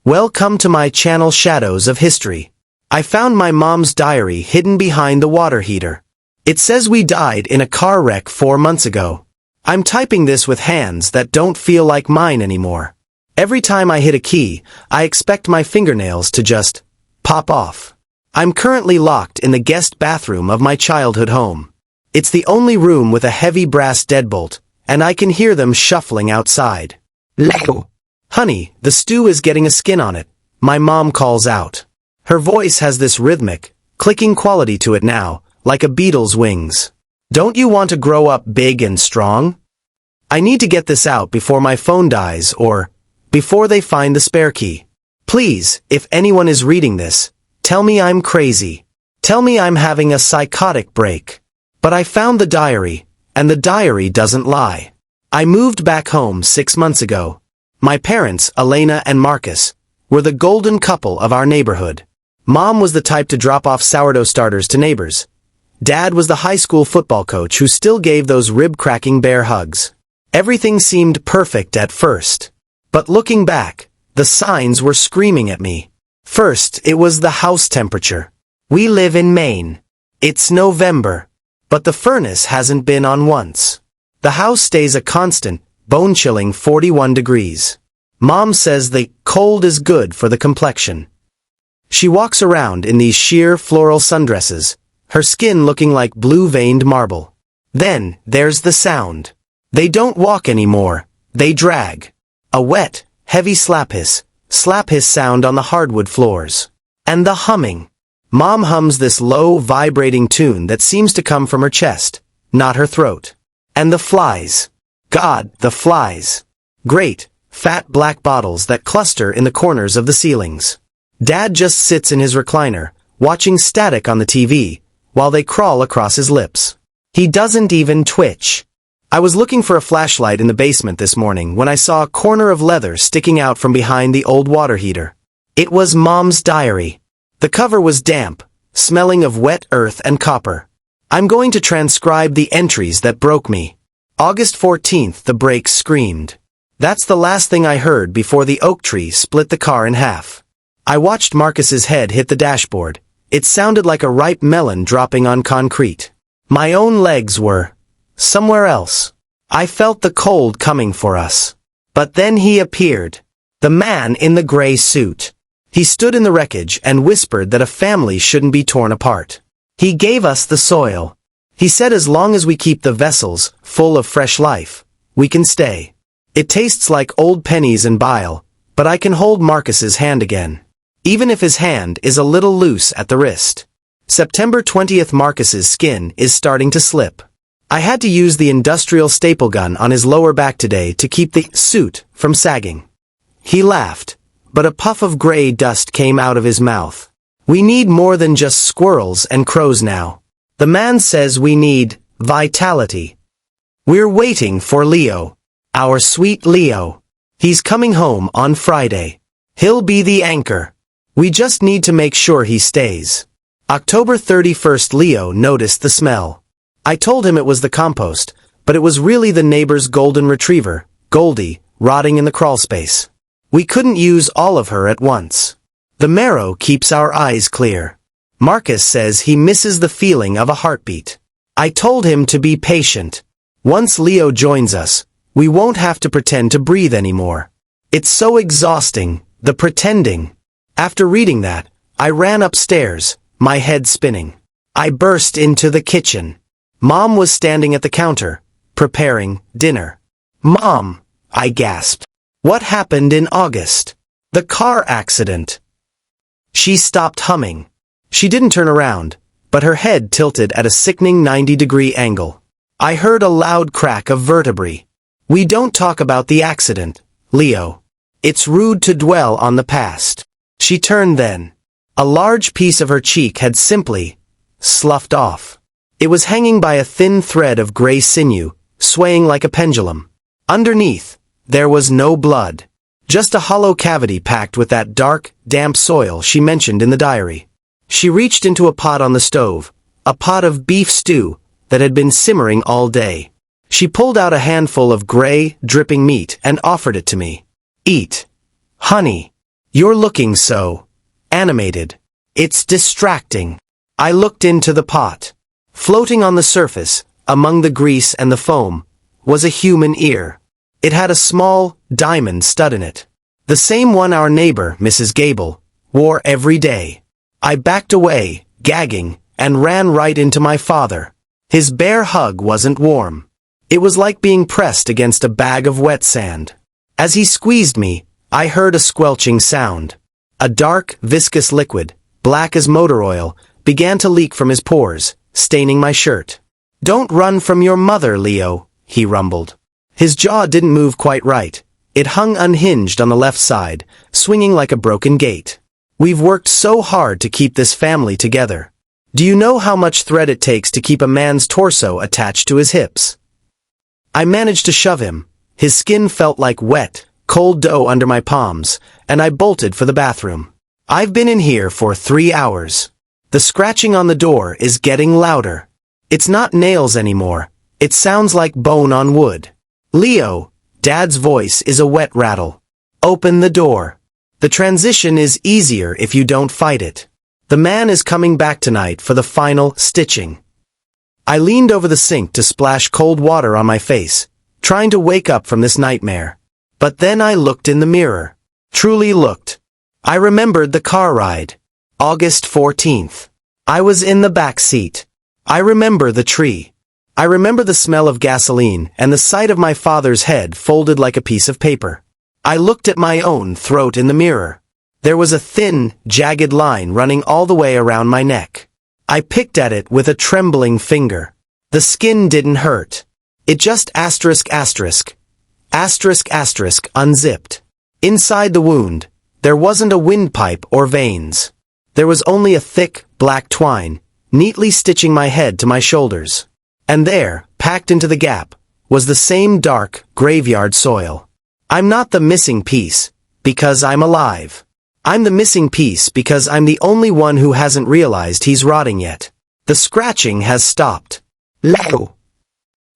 Welcome to my channel Shadows of History. I found my mom's diary hidden behind the water heater. It says we died in a car wreck 4 months ago. I'm typing this with hands that don't feel like mine anymore. Every time I hit a key, I expect my fingernails to just pop off. I'm currently locked in the guest bathroom of my childhood home. It's the only room with a heavy brass deadbolt, and I can hear them shuffling outside. Lego. Honey, the stew is getting a skin on it, my mom calls out. Her voice has this rhythmic, clicking quality to it now, like a beetle's wings. Don't you want to grow up big and strong? I need to get this out before my phone dies or before they find the spare key. Please, if anyone is reading this, tell me I'm crazy. Tell me I'm having a psychotic break. But I found the diary, and the diary doesn't lie. I moved back home 6 months ago. My parents, Elena and Marcus, were the golden couple of our neighborhood. Mom was the type to drop off sourdough starters to neighbors. Dad was the high school football coach who still gave those rib-cracking bear hugs. Everything seemed perfect at first. But looking back, the signs were screaming at me. First, it was the house temperature. We live in Maine. It's November, but the furnace hasn't been on once. The house stays a constant, bone-chilling 41 degrees. Mom says the cold is good for the complexion. She walks around in these sheer floral sundresses, her skin looking like blue-veined marble. Then, there's the sound. They don't walk anymore, they drag. A wet, heavy slap hiss sound on the hardwood floors. And the humming. Mom hums this low, vibrating tune that seems to come from her chest, not her throat. And the flies. God, the flies. Great, fat black bottles that cluster in the corners of the ceilings. Dad just sits in his recliner, watching static on the TV, while they crawl across his lips. He doesn't even twitch. I was looking for a flashlight in the basement this morning when I saw a corner of leather sticking out from behind the old water heater. It was Mom's diary. The cover was damp, smelling of wet earth and copper. I'm going to transcribe the entries that broke me. August 14th, the brakes screamed. That's the last thing I heard before the oak tree split the car in half. I watched Marcus's head hit the dashboard. It sounded like a ripe melon dropping on concrete. My own legs were somewhere else. I felt the cold coming for us. But then he appeared. The man in the gray suit. He stood in the wreckage and whispered that a family shouldn't be torn apart. He gave us the soil. He said as long as we keep the vessels full of fresh life, we can stay. It tastes like old pennies and bile, but I can hold Marcus's hand again. Even if his hand is a little loose at the wrist. September 20th, Marcus's skin is starting to slip. I had to use the industrial staple gun on his lower back today to keep the suit from sagging. He laughed, but a puff of gray dust came out of his mouth. We need more than just squirrels and crows now. The man says we need vitality. We're waiting for Leo. Our sweet Leo. He's coming home on Friday. He'll be the anchor. We just need to make sure he stays. October 31st, Leo noticed the smell. I told him it was the compost, but it was really the neighbor's golden retriever, Goldie, rotting in the crawlspace. We couldn't use all of her at once. The marrow keeps our eyes clear. Marcus says he misses the feeling of a heartbeat. I told him to be patient. Once Leo joins us, we won't have to pretend to breathe anymore. It's so exhausting, the pretending. After reading that, I ran upstairs, my head spinning. I burst into the kitchen. Mom was standing at the counter, preparing dinner. Mom, I gasped. What happened in August? The car accident. She stopped humming. She didn't turn around, but her head tilted at a sickening 90-degree angle. I heard a loud crack of vertebrae. We don't talk about the accident, Leo. It's rude to dwell on the past. She turned then. A large piece of her cheek had simply sloughed off. It was hanging by a thin thread of gray sinew, swaying like a pendulum. Underneath, there was no blood. Just a hollow cavity packed with that dark, damp soil she mentioned in the diary. She reached into a pot on the stove, a pot of beef stew that had been simmering all day. She pulled out a handful of gray, dripping meat and offered it to me. Eat. Honey. You're looking so animated. It's distracting. I looked into the pot. Floating on the surface, among the grease and the foam, was a human ear. It had a small diamond stud in it. The same one our neighbor, Mrs. Gable, wore every day. I backed away, gagging, and ran right into my father. His bare hug wasn't warm. It was like being pressed against a bag of wet sand. As he squeezed me, I heard a squelching sound. A dark, viscous liquid, black as motor oil, began to leak from his pores, staining my shirt. "Don't run from your mother, Leo," he rumbled. His jaw didn't move quite right. It hung unhinged on the left side, swinging like a broken gate. "We've worked so hard to keep this family together. Do you know how much thread it takes to keep a man's torso attached to his hips?" I managed to shove him. His skin felt like wet, cold dough under my palms, and I bolted for the bathroom. I've been in here for 3 hours. The scratching on the door is getting louder. It's not nails anymore. It sounds like bone on wood. "Leo," Dad's voice is a wet rattle. "Open the door. The transition is easier if you don't fight it. The man is coming back tonight for the final stitching." I leaned over the sink to splash cold water on my face, trying to wake up from this nightmare. But then I looked in the mirror. Truly looked. I remembered the car ride. August 14th. I was in the back seat. I remember the tree. I remember the smell of gasoline and the sight of my father's head folded like a piece of paper. I looked at my own throat in the mirror. There was a thin, jagged line running all the way around my neck. I picked at it with a trembling finger. The skin didn't hurt. It just unzipped. Inside the wound, there wasn't a windpipe or veins. There was only a thick, black twine, neatly stitching my head to my shoulders. And there, packed into the gap, was the same dark, graveyard soil. I'm not the missing piece, because I'm alive. I'm the missing piece because I'm the only one who hasn't realized he's rotting yet. The scratching has stopped. "Leo!"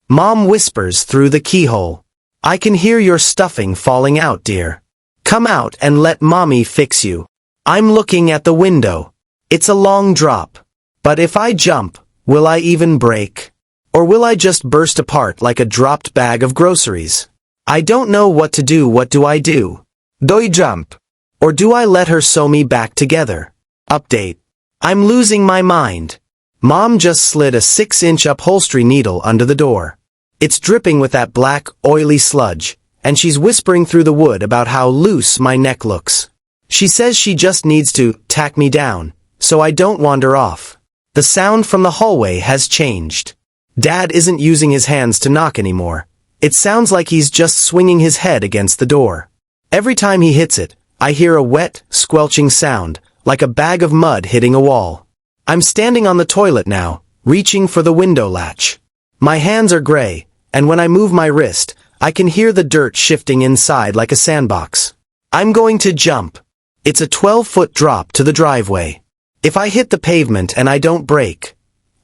Mom whispers through the keyhole. "I can hear your stuffing falling out, dear. Come out and let Mommy fix you." I'm looking at the window. It's a long drop. But if I jump, will I even break? Or will I just burst apart like a dropped bag of groceries? I don't know what to do. What do I do? Do I jump? Or do I let her sew me back together? Update. I'm losing my mind. Mom just slid a 6-inch upholstery needle under the door. It's dripping with that black, oily sludge, and she's whispering through the wood about how loose my neck looks. She says she just needs to tack me down, so I don't wander off. The sound from the hallway has changed. Dad isn't using his hands to knock anymore. It sounds like he's just swinging his head against the door. Every time he hits it, I hear a wet, squelching sound, like a bag of mud hitting a wall. I'm standing on the toilet now, reaching for the window latch. My hands are gray, and when I move my wrist, I can hear the dirt shifting inside like a sandbox. I'm going to jump. It's a 12-foot drop to the driveway. If I hit the pavement and I don't break,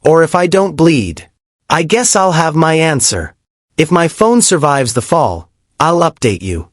or if I don't bleed, I guess I'll have my answer. If my phone survives the fall, I'll update you.